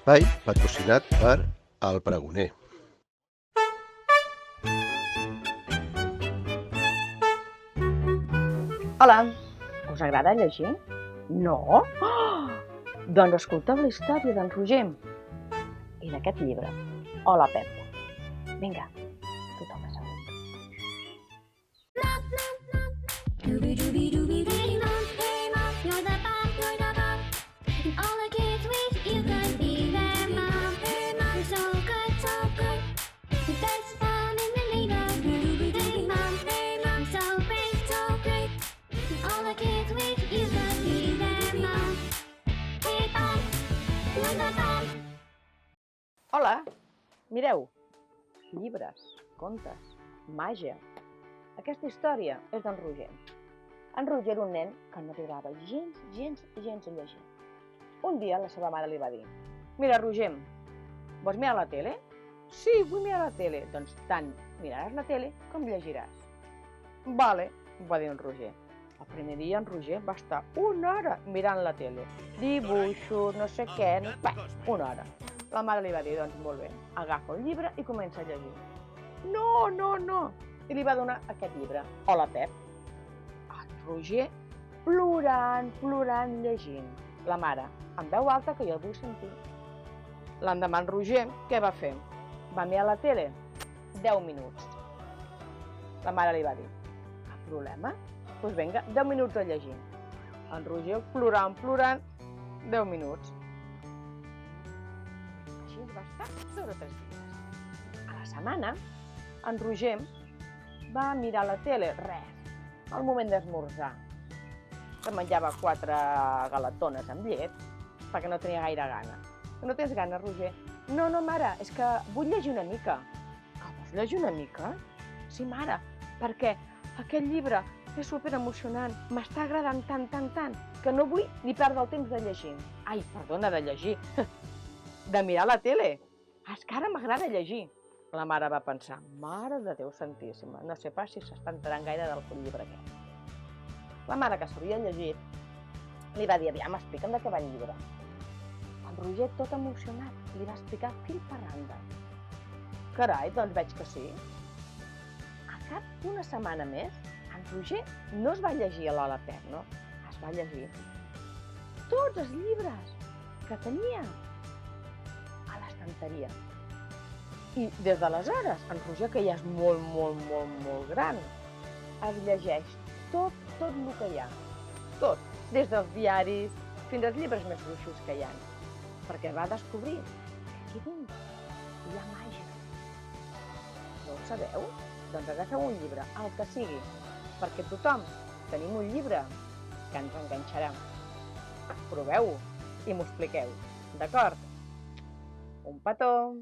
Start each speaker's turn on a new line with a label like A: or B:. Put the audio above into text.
A: espai patrocinat per El Pregoner.
B: Hola, us agrada llegir? No? Oh! Doncs escolteu la història d'en Roger i d'aquest llibre. Hola, Pep. Vinga, tothom a seure. Hola, mireu, llibres, contes, màgia. Aquesta història és d'en Roger. En Roger era un nen que no li agradava gens a llegir. Un dia la seva mare li va dir: mira, Roger, vols mirar la tele? Sí, vull mirar la tele. Doncs tant miraràs la tele com llegiràs. Vale, va dir en Roger. El primer dia en Roger va estar una hora mirant la tele. Dibuixos, no sé què, una hora. La mare li va dir, doncs molt bé, agafa el llibre i comença a llegir. No! I li va donar aquest llibre. Hola, Pep. En Roger plorant, llegint. La mare, en veu alta que jo el vull sentir. L'endemà en Roger, què va fer? Va mirar la tele? 10 minuts. La mare li va dir, cap problema? Doncs vinga, 10 minuts de llegir. En Roger plorant, 10 minuts. Així va estar 2 o 3 dies. A la setmana, en Roger va mirar la tele, res, al moment d'esmorzar. Se menjava 4 galetones amb llet, perquè no tenia gaire gana. No tens gana, Roger? No, mare, és que vull llegir una mica. Que vols llegir una mica? Sí, mare, perquè aquest llibre és superemocionant, m'està agradant tant, que no vull ni perdre el temps de llegir. Ai, perdona, de llegir. De mirar la tele. És que ara m'agrada llegir. La mare va pensar, mare de Déu santíssima, no sé pas si s'està enterant gaire del llibre aquest. La mare, que s'havia llegit, li va dir, aviam, explica'm de què va el llibre. En Roger, tot emocionat, li va explicar fil per randa. Carai, doncs veig que sí. Al cap d'una setmana més, en Roger no es va llegir a l'Hola Pep, no? Es va llegir tots els llibres que tenia a l'estanteria. I des d'aleshores, en Roger, que ja és molt gran, es llegeix tot el que hi ha. Tot, des dels diaris fins als llibres més gruixos que hi ha. Perquè va descobrir que aquí dins hi ha màgia. No ho sabeu? Doncs agafeu un llibre, el que sigui, perquè tothom tenim un llibre que ens enganxarà. Proveu-ho i m'ho expliqueu, d'acord? Un petó!